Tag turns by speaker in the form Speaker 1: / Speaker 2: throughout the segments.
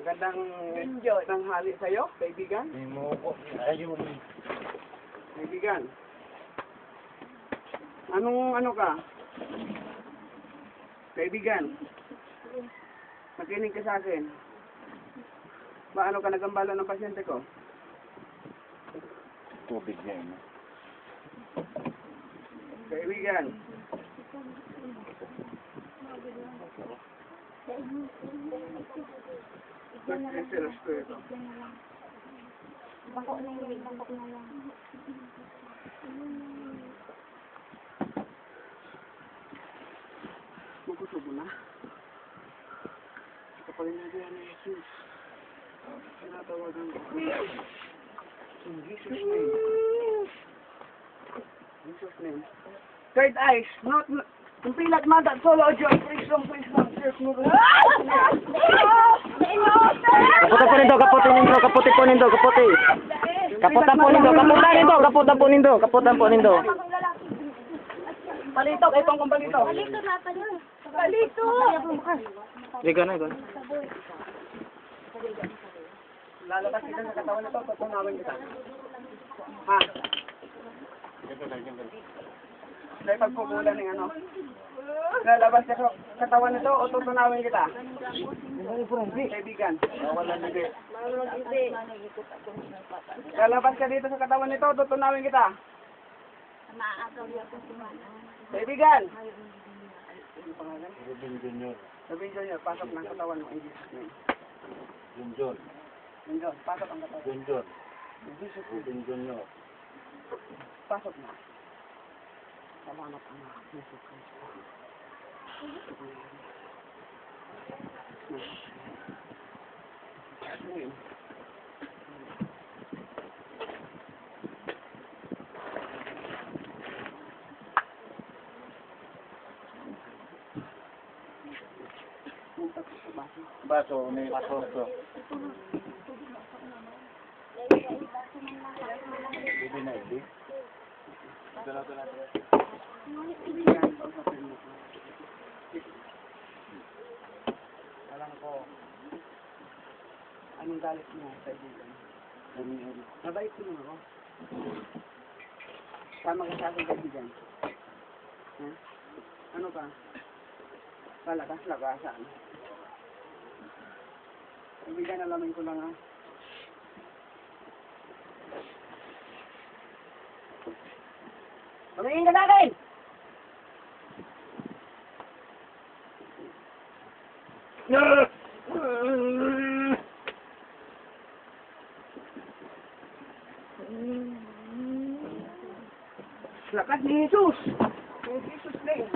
Speaker 1: Magandang tanghali sa'yo, kaibigan.
Speaker 2: Ayun.
Speaker 1: Kaibigan. Anong ano ka? Kaibigan. Makinig ka sa akin. Paano ka nagambala ng pasyente ko?
Speaker 2: Tubig yan.
Speaker 1: Kaibigan. Nagsiselos ko ito.
Speaker 3: Bako na yun, bako na lang.
Speaker 1: Magkusubo na. Kapag nagyan ni Jesus, tinatawagan ko. In Jesus' name. In Jesus' name. Third eyes, not kumpilat man that solo joy, please long, church mo.
Speaker 2: Kaputi po nindo. Kaputan po nindo.
Speaker 1: Palito, kay pang palito.
Speaker 3: Palito na pa yun. Palito!
Speaker 2: Liga na.
Speaker 1: Lalabas kita sa katawan nito, tutunawin kita. Ha? Dahil pagpupulan ng ano? Lalabas ka sa katawan nito o tutunawin kita? Kaibigan. Walang hindi. Lalabas ka dito sa katawan nito, tutunawin kita.
Speaker 3: Maagaw niya kung sumana.
Speaker 1: Kaibigan.
Speaker 2: Rubin Junior.
Speaker 1: Sabihin ko niyo, pasok ng katawan mo in Jesus' name.
Speaker 2: Junjun.
Speaker 1: Yun, pasok ang katawan.
Speaker 2: Junjun.
Speaker 1: In Jesus' name.
Speaker 2: Rubin Junior.
Speaker 1: Pasok na. Salamat ang Jesus Christ.
Speaker 2: Baso, may baso to. Hindi na, hindi.
Speaker 1: Alam ko, anong galit mo, kaibigan? Mabait mo ako. Sama ka sa akin, kaibigan. Ha? Ano ka? Palakas-lakasan. Kaibigan, alamin ko lang ha. Tumingin ka sa akin! Lakas ni Jesus! In Jesus' name!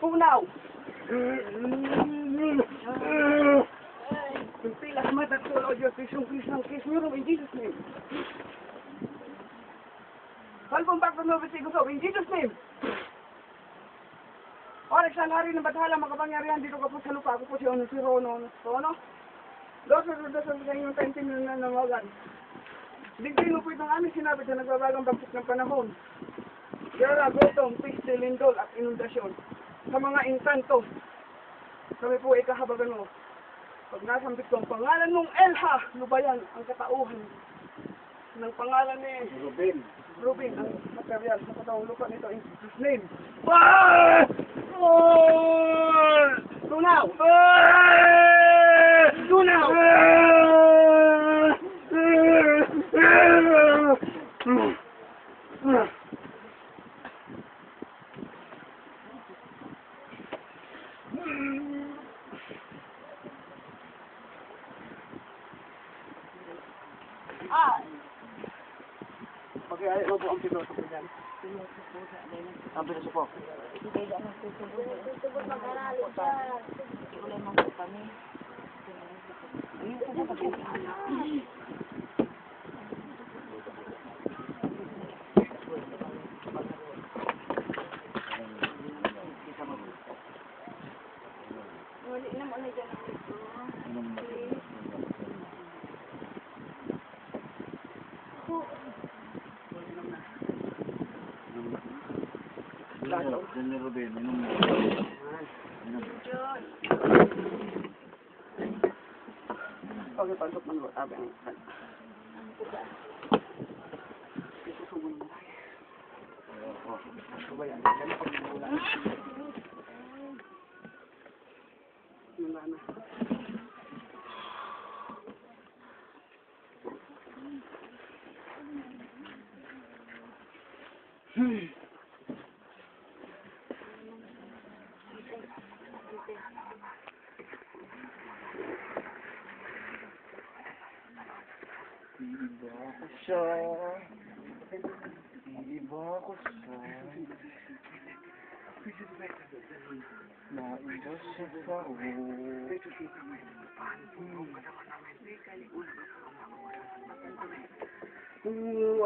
Speaker 1: Punaw! Pilas mata ko o Diyos, Krisong Krisong Krisong in Jesus' name! Salbong back from Nova Sigurdo, in Jesus' name! Orex ang hari ng bathala, makapangyarihan dito ka po sa lupa. Ako po si Rono. Lord, sa inyong pentin na nanawagan. Digdin mo po itong aming sinabi sa nagbabagang bagsak ng panahon. Yara, gutom, piste, lindol at inundasyon. Sa mga inkanto, kami po ay kahabagan mo. Pag nasambit ko ang pangalan mong Elha, lubayan ang katauhan ng pangalan ni Rubin, ang material sa katawang lupa nito in Jesus' name. Tunaw! Tunaw! Pag-iayat mo po ang piloto ko dyan. Ang piloto po.
Speaker 3: Tutubot mag-arali siya. Wala naman po kami. Wali na mo na dyan.
Speaker 2: Junior Rubin, minum.
Speaker 1: John. pagpasok ng luwa. Sabi ang kan. Isusubo mo tayo. Subo yan. Yan ang pagmula. Yung lana.
Speaker 2: Iba ko siya. Iba ko siya. Naiba siya sa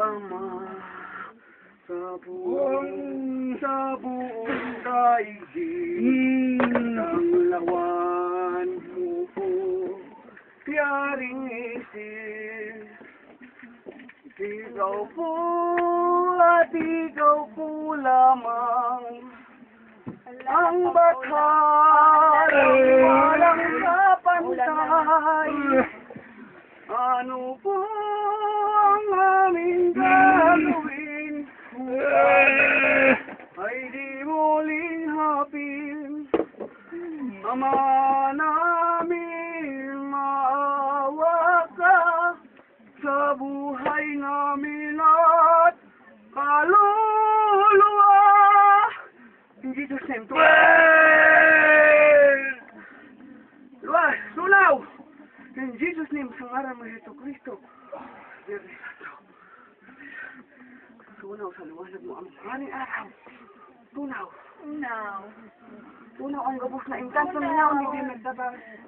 Speaker 1: Ama sa buong daigdig ang lawan mo po yaring isip ikaw po at ikaw po lamang ang batal walang kapantay ano po ang aming gagawin ay di muling hapin Ama namin maawa ka sa buhay namin at kaluluwa in Jesus name Luwas, sulaw in Jesus name sa ngalan mo Heso Kristo Diyos Tunaw sa liwanag mo ang maraming araw. Tunaw. Tunaw ang gabos na inkanto niya. Hindi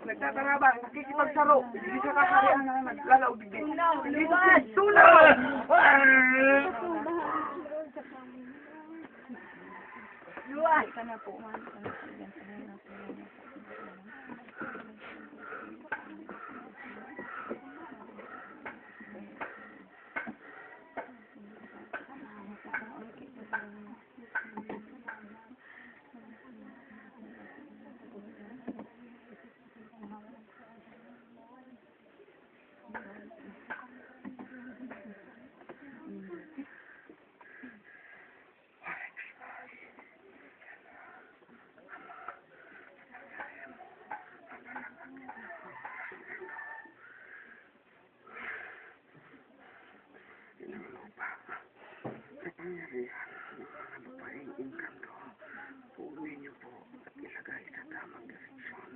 Speaker 1: nagtatarabang. Nakikipagsaro. Hindi sa kakarihan na naglalaw digit. Tunaw!
Speaker 3: Luwas ka na po.
Speaker 1: Kapangyarihan ng mga babaeng inkanto, puunin niyo po at ilagay sa tamang direksyon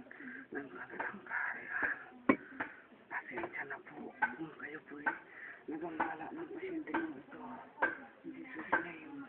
Speaker 1: ng kanilang kaharian. Pasensya na po kung kayo po'y nagangala ng pasyente ng ito. In Jesus' name.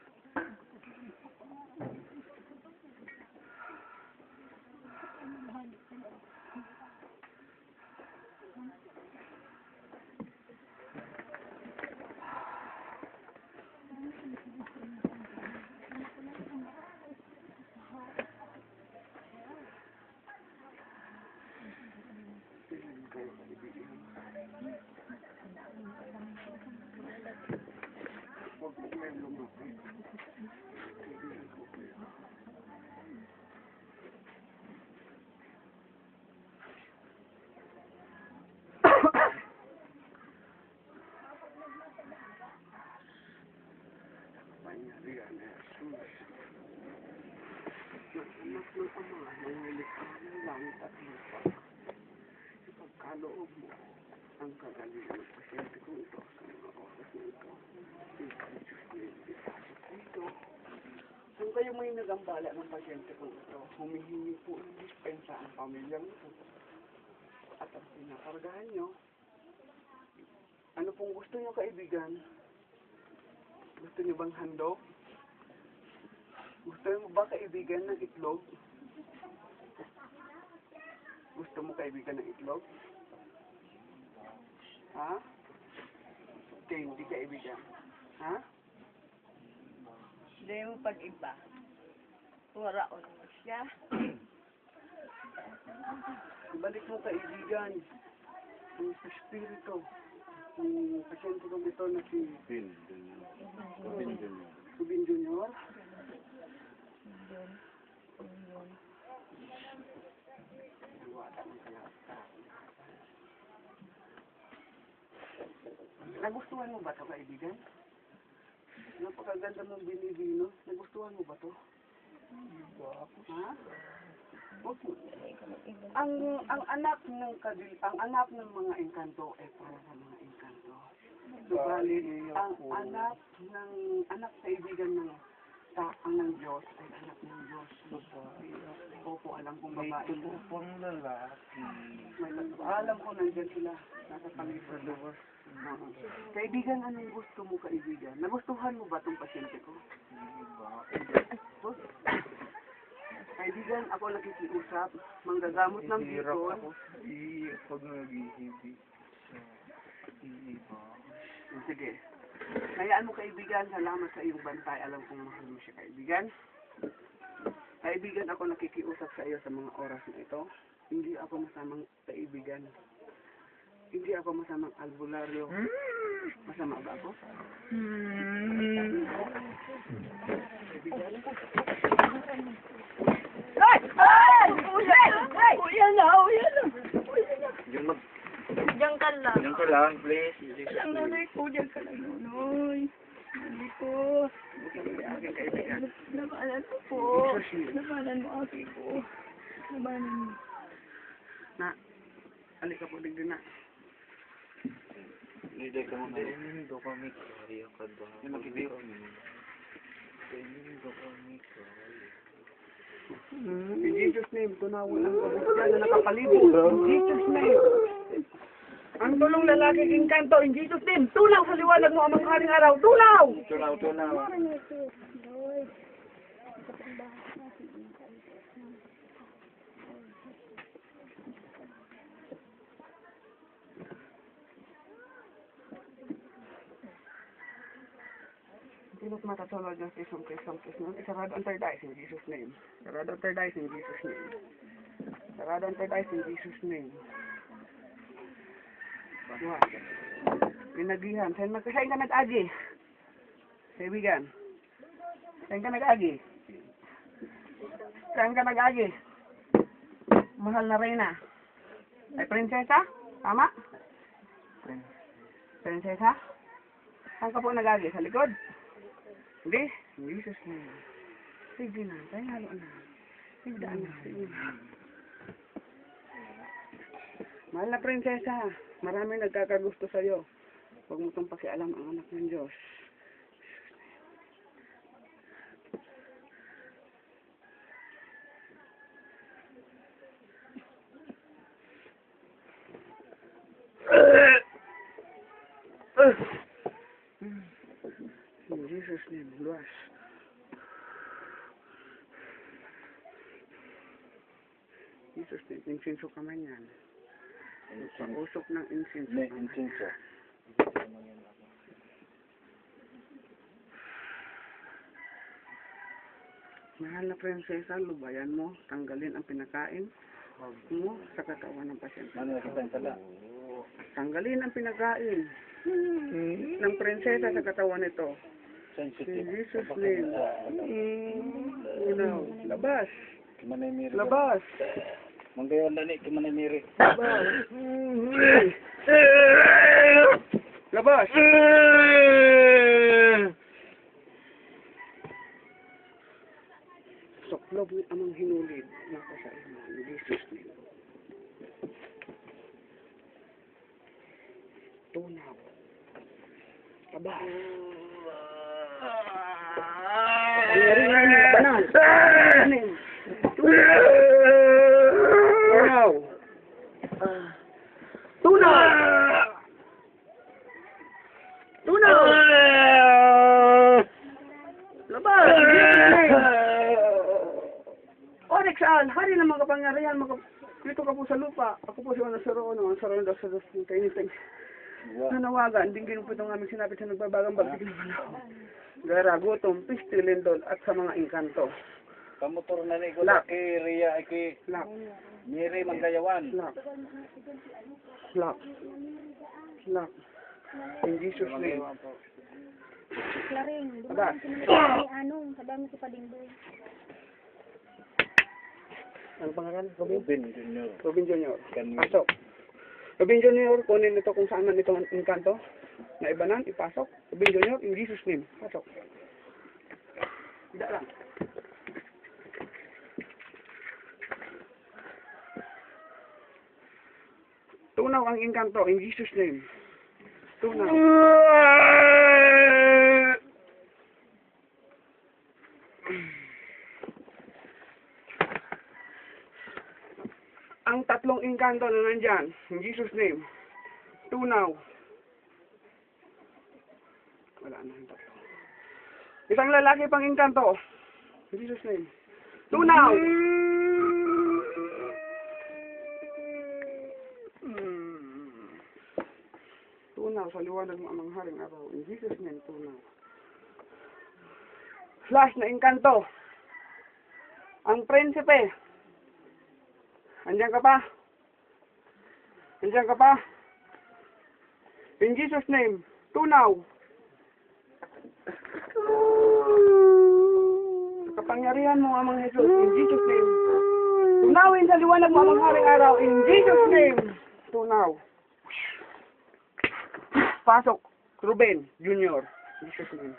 Speaker 1: Pangyarihan na Jesus. Ng anak ng Ama, ng nilikha ng langit at lupa. Ipagkaloob mo ang kagalingan ng pasyente kong ito sa mga oras na ito. In Jesus' name, ipasok ko ito. Kung kayo may nagambala ng pasyente kong ito, humihingi po ng dispensa ang pamilyang ito. At ang pinakargahan nyo, ano pong gusto nyo kaibigan? Gusto nyo bang handog? Gusto mo ba kaibigan ng itlog? Gusto mo kaibigan ng itlog? Ha? Okay, hindi kaibigan. Ha?
Speaker 3: Hindi mo pag-iba. Waraon mo siya.
Speaker 1: Ibalik mo kaibigan. Ang espiritu. Ang pasyente kong ito na si Subin Junior. Nagustuhan mo ba ito, kaibigan? Napakaganda mong binibino. Nagustuhan mo ba ito? Ha? Ang anak ng mga engkanto ay para sa mga engkanto. Subalit, ang anak kaibigan ng taang ng Diyos ay anak ng Diyos. Opo, alam kong
Speaker 2: May
Speaker 1: babae.
Speaker 2: tulupang lalaki.
Speaker 1: Alam ko nandyan sila. Nasa pangipad. Kaibigan, anong gusto mo, kaibigan? Nagustuhan mo ba itong pasyente ko? Kaibigan, ako nakikiusap, manggagamot ng
Speaker 2: Hirap
Speaker 1: bikol.
Speaker 2: ako sa iyo pag nag-ihibig siya. Iiba.
Speaker 1: Sige. Hayaan mo, kaibigan, salamat sa iyong bantay. Alam kong mahal mo siya, kaibigan. Kaibigan, ako nakikiusap sa iyo sa mga oras na ito. Hindi ako masamang kaibigan. Hindi ako masamang albularyo. Masama ba ako? Kaibigan?
Speaker 3: Ay! Ay! Ay! Kuya na! Kuya na!
Speaker 2: Yung
Speaker 3: Diyan ka lang.
Speaker 2: Yan ka lang, please.
Speaker 3: Ang nanay ko, diyan ka lang, Nonoy. Nanay ko.
Speaker 1: Aking kaibigan.
Speaker 3: Labanan mo po. Labanan mo, aki ko. Labanan mo.
Speaker 1: Na, alika po digdi na.
Speaker 2: Hindi ka muna. Hindi kami kaya ka ba? Yung mag-ibig. Hindi kami kaya.
Speaker 1: In Jesus' name, tunawan ang kabusyan na nakapalibot. In Jesus' name. Ang tulong lalaki engkanto, in Jesus' name. Tunaw sa liwanag mo amang haring araw. Tunaw!
Speaker 2: Tunaw.
Speaker 1: Sino't matatunod ng Kisong nun? Isarado ang third eyes in Jesus' name. Sarado ang third eyes in Jesus' name. Sarado ang third eyes in Jesus' name. What? Pinagihan. Saan ka nag-agi? Kaibigan. Saan ka nag-agi? Saan ka nag-agi? Mahal na reyna. Ay, prinsesa? Tama? Prinsesa? Saan ka po nag-agi? Sa likod? Hindi? In Jesus' name. Sige na. Tayo halo na. Sige na. Sige na. Mahal na prinsesa, maraming nagkakagusto sa'yo. Huwag mo itong pakialam ang anak ng Diyos. In Jesus' name, luwas. Jesus' name, insinso kamay niyan. Pang-usok ng insinso.
Speaker 2: Hindi, insinso.
Speaker 1: Mahal na prinsesa, lubayan mo, tanggalin ang pinakain mo sa katawan ng pasyente.
Speaker 2: Ano nakita yung tala?
Speaker 1: Tanggalin ang pinakain ng prinsesa sa katawan nito. In
Speaker 2: Sensitive.
Speaker 1: Jesus' name. Unaw. Labas.
Speaker 2: Kimanay miri.
Speaker 1: Labas.
Speaker 2: Manggayon na ni, kimanay miri.
Speaker 1: Labas. Labas. Soklob ni amang hinulid na ko sa imo. In Jesus' name. Tunaw. Labas. Pangyarihan ng banal. Tunaw. Tunaw. Tunaw. Labas. Onyx Al, hari ng mga kapangyarihan, dito ka po sa lupa. Ako po si Manasaro, ang sarang daw sa Diyos ng kainitin. Nanawagan, dinggin po itong aming sinabi sa nagbabagang bagay ng panahon. Gara, gutom, pisti, lindol, at sa mga engkanto.
Speaker 2: Kamotor na ni ko
Speaker 1: Lak.
Speaker 2: kay Ria, kay
Speaker 1: Lock,
Speaker 2: Miri Manggayawan.
Speaker 1: lock, lock, lock. In Jesus' name.
Speaker 4: Klaring,
Speaker 1: Aba.
Speaker 4: dumaan si Anong, sabi mo si Padingboy.
Speaker 1: Ano pangalan? Robin?
Speaker 2: Robin Junior.
Speaker 1: Robin Junior.
Speaker 2: Kan
Speaker 1: Pasok. Robin Junior, kunin ito kung saan man ito ang engkanto. na ibanan, ipasok. Rubin Junior, in Jesus name. Pasok. Tidak lang. Tunaw ang inkanto in Jesus name. Tunaw. Ang tatlong inkanto na nandyan, in Jesus name. Tunaw. Wala na yung tatlo. Isang lalaki pang inkanto. In Jesus name. Tunaw! Tunaw sa liwanag ng amang haring araw. In Jesus name, tunaw. Flash na inkanto. Ang prinsipe. Andiyan ka pa? Andiyan ka pa? In Jesus name, tunaw. Sa kapangyarihan mo, amang Jesus, in Jesus name. Tunawin sa liwanag mo, amang haring araw, in Jesus name. Tunaw. Pasok, Ruben Junior, in Jesus name.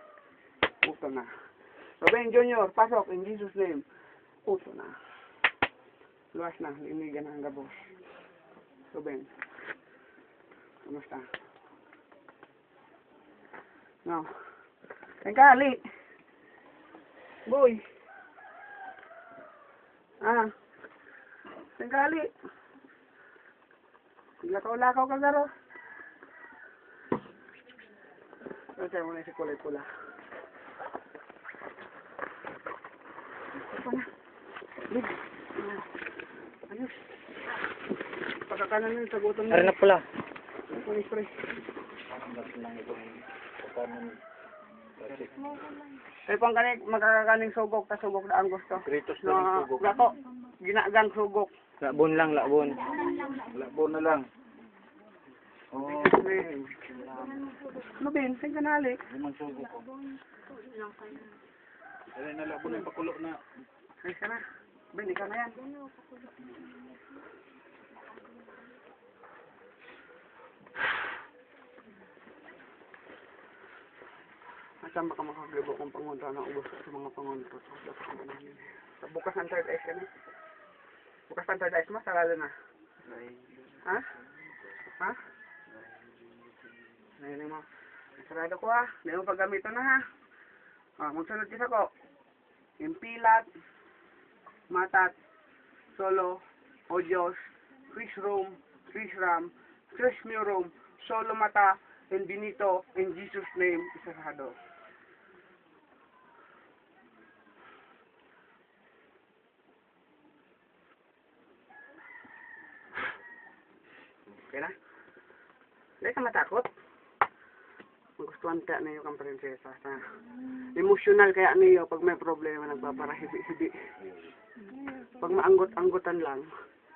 Speaker 1: Puto na. Ruben Junior, pasok, in Jesus name. Puto na. Luwas na, linigan ang gabos. Ruben. Kumusta? No. Tengkali. Boy. Tengkali. Lakaw-lakaw ka garo. Saya mo na si kulay pula. Apa na? Lig. Ayos. Pagkakanan nun, sagutan mo.
Speaker 2: Ano na pula?
Speaker 1: Ano spray? Ay pang kanig magkakaning sugok ta sugok na ang gusto.
Speaker 2: Kritos na
Speaker 1: No,
Speaker 2: ng sugok.
Speaker 1: gato. Ginagang sugok.
Speaker 2: Labon lang, labon. Labon na lang. Oh,
Speaker 1: Ano bin? Saan ka nalik?
Speaker 2: limang sugok ko. Alay na labon ng pakulo na.
Speaker 1: Ay ka na. Ben, ikaw na yan. Saan ba ka makaglibo kung pangunta na ubos sa mga pangunta? Sa bukas ng third eyes ka na. Bukas ng third eyes mo, sarado na. Ha? Ha? Ngayon mo. Sarado ko ha. Hindi mo paggamito na ha. Magsunod isa ko. Impilat, matat, solo, odios, fish room, fish ram, fish room, solo mata, and binito, in Jesus name, isarado. Okay na? Hindi ka matakot. Magustuhan ka niyo kang prinsesa. Emotional kaya niyo pag may problema nagpaparahibi-hibi. Pag maanggot-anggotan lang.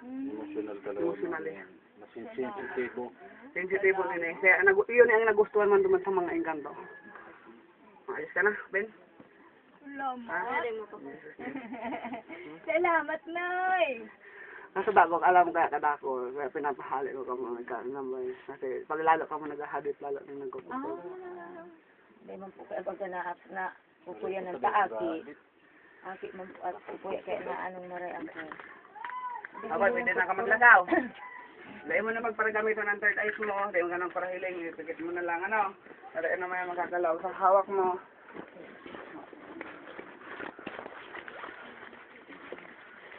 Speaker 2: Emotional talaga.
Speaker 1: Emotional eh.
Speaker 2: Masensitibo.
Speaker 1: Sensitibo din eh. Kaya yun ang nagustuhan man duman sa mga engkanto. Ayos ka na, Ben?
Speaker 3: Salamat. Salamat, Nay.
Speaker 1: Nasa dagok, alam kaya kadako, kaya pinapahali ko ka mga nagkakamay. Kasi pag lalo ka mo naghahadit, lalo din nagkukupo.
Speaker 3: Hindi man po kaya pagka na pupuya ng taaki. Aki man po at pupuya kaya na anong maray ako.
Speaker 1: Dapat pwede na ka maglagaw. Dahil mo na magparagamitan ng third eyes mo, dahil mo ka nang parahiling, ipigit mo na lang, ano. Dahil na may magkagalaw sa hawak mo.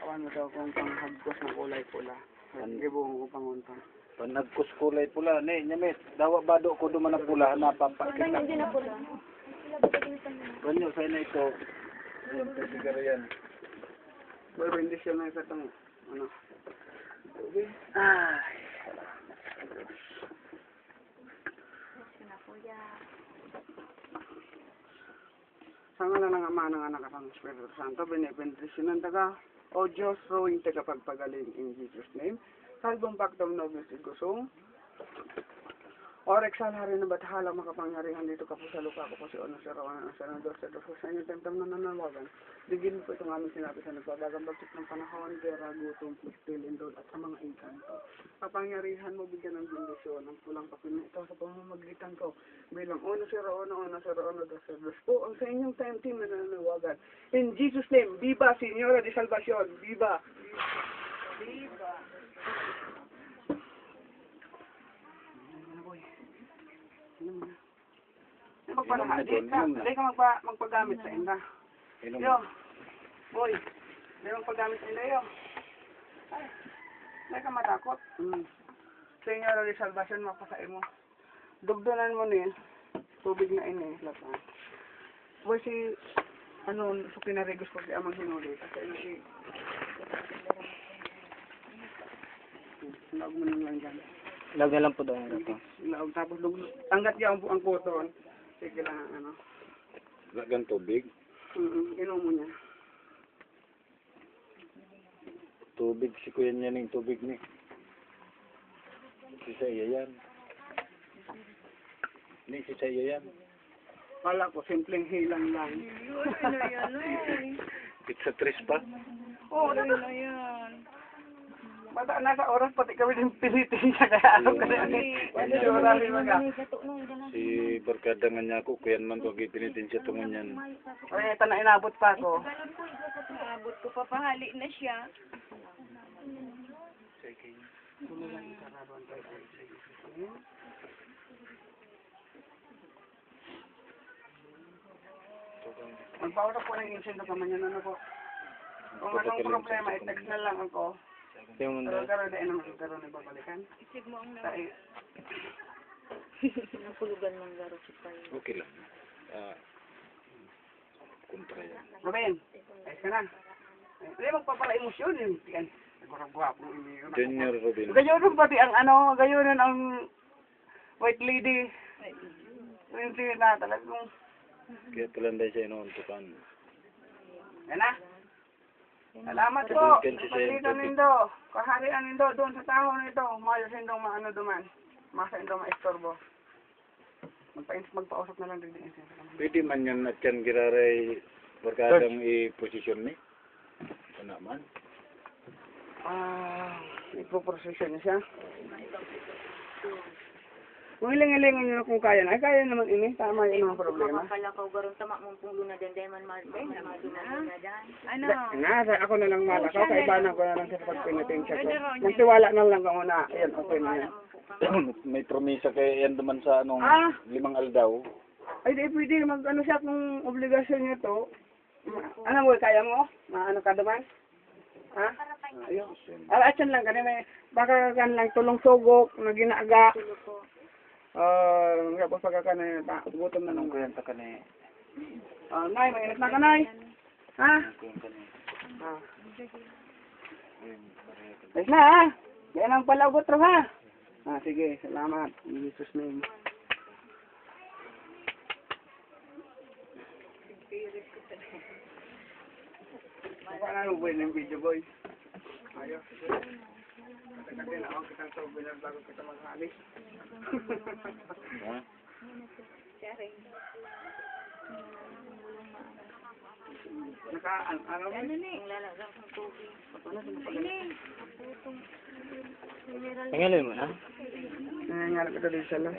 Speaker 1: Awan mo daw kung panghagkos ng kulay pula. Hindi buong ko panguntang.
Speaker 2: Panagkus kulay pula. Ne, nyamit. Dawa bado ko duman na pula. Napapakita.
Speaker 4: Ganyan din na pula.
Speaker 2: Ganyo, sa'yo na ito. Ayan, sigara yan.
Speaker 1: Pero hindi siya may katang, ano.
Speaker 2: Ay.
Speaker 1: Sa ngalan ng Ama ng Anak at ng Espiritu Santo, binibendisyonan taga, O Diyos, rowing tagapagpagaling in Jesus' name. Salvum pactum nobis igusum. Orex salari na bathala makapangyarihan dito ka po sa lupa ko po si Ono Sir Rowan ang senador sa Diyos sa inyo temtem na nananawagan. Digin po itong aming sinabi sa nagbabagang bagsit ng panahon, gera, gutom, pagpil, indol at sa mga inkanto. Kapangyarihan mo bigyan ng bendisyon ang pulang papel ito sa pamamagitan ko bilang Ono Sir Rowan, Ono Sir Rowan, Diyos sa Diyos po ang sa inyong temtem na nananawagan. In Jesus' name, Viva Señora de Salvacion, Viva! Viva! Hindi ka magpagamit sa inda. Yo, boy, hindi magpagamit sa inda, yo. Ay, hindi ka matakot. Señora de Salvacion, mapasay mo. Dugdunan mo niya. Tubig na ini. Boy, si, so pinarigos ko di amang hinuli. Kasi si, laog mo nang lang dyan.
Speaker 2: Lag na lang po daw ito.
Speaker 1: Laog, tapos tanggat niya ang kuton. Sige lang,
Speaker 2: Lagan tubig?
Speaker 1: Inom mo niya.
Speaker 2: Tubig, si kuya niya ng tubig ni. Si sa iya yan. Hindi, si sa iya yan.
Speaker 1: Kala ko, simpleng hilang lang.
Speaker 2: Pizza tres pa?
Speaker 1: Oo, bata, nasa oras pati kami din pilitin siya kaya ano ka na yun.
Speaker 2: Si barkada nga niya ako, kuyan man ko pinitin siya tungon yan.
Speaker 1: Ay, ito na inabot pa ako.
Speaker 3: Abot ko pa, pahali na siya. Magpaura po ng insindo ka man yan, ano po. Kung anong problema, i-text na lang ako.
Speaker 2: Yung
Speaker 1: Pero karoon na karoon na babalikan.
Speaker 3: Isip mo ang
Speaker 1: Sa
Speaker 3: napulugan ng laro si Pai.
Speaker 2: okay lang. Kontra yan.
Speaker 1: Ruben, ayos ka na. Hindi magpapala emosyon yun. Yan, nagurag-guwapo.
Speaker 2: Junior Robin.
Speaker 1: Gayon pati ang gayon ang white lady. Hindi na talagang.
Speaker 2: Kaya talanday siya inuuntukan.
Speaker 1: Yan na. Salamat po. Pagdito nindo. Kaharian nindo doon sa tao nito. Mayos nindong maano duman. Masa nindong maistorbo. Magpausap na lang din din.
Speaker 2: Pwede man yan at yan giraray barkadang i-posisyon ni. Ito naman.
Speaker 1: Ipoprosesyon niya siya. Kung iling-ilingin nyo kung kaya na, kaya naman ini. Tama yun ang problema.
Speaker 3: Kala ko garong tama mong punglo na dendeman maduman na dyan. Ano?
Speaker 1: Ako na lang malakaw. Kaibanan ko na lang sa pagpinitin siya ko. Magtiwala na lang ako na. Ayan, okay na yan.
Speaker 2: May promisa kay yan duman sa anong 5 aldaw.
Speaker 1: Ay, di pwede mag-ano siya kung obligasyon niya to. Ano mo, kaya mo? Ano ka duman? Ha? Ayun. Alatsan lang kanina. Baka kan lang tulong sugok na ginaaga. Tapos pagka na gutom na nung
Speaker 2: Kuyan ta ka ni.
Speaker 1: Nay, mainit na ka, Nay. Ha? Ayos na, ha? Yan ang palagot ro, ha? Sige, salamat. In Jesus' name. Paano mo yung video, boy? Ayos. Kasi na ako kitang sobrang bago kita maghalis.
Speaker 2: Ha?
Speaker 1: Ano mo?
Speaker 2: Tangalin mo na?
Speaker 1: Nangyayari ko dito sa las.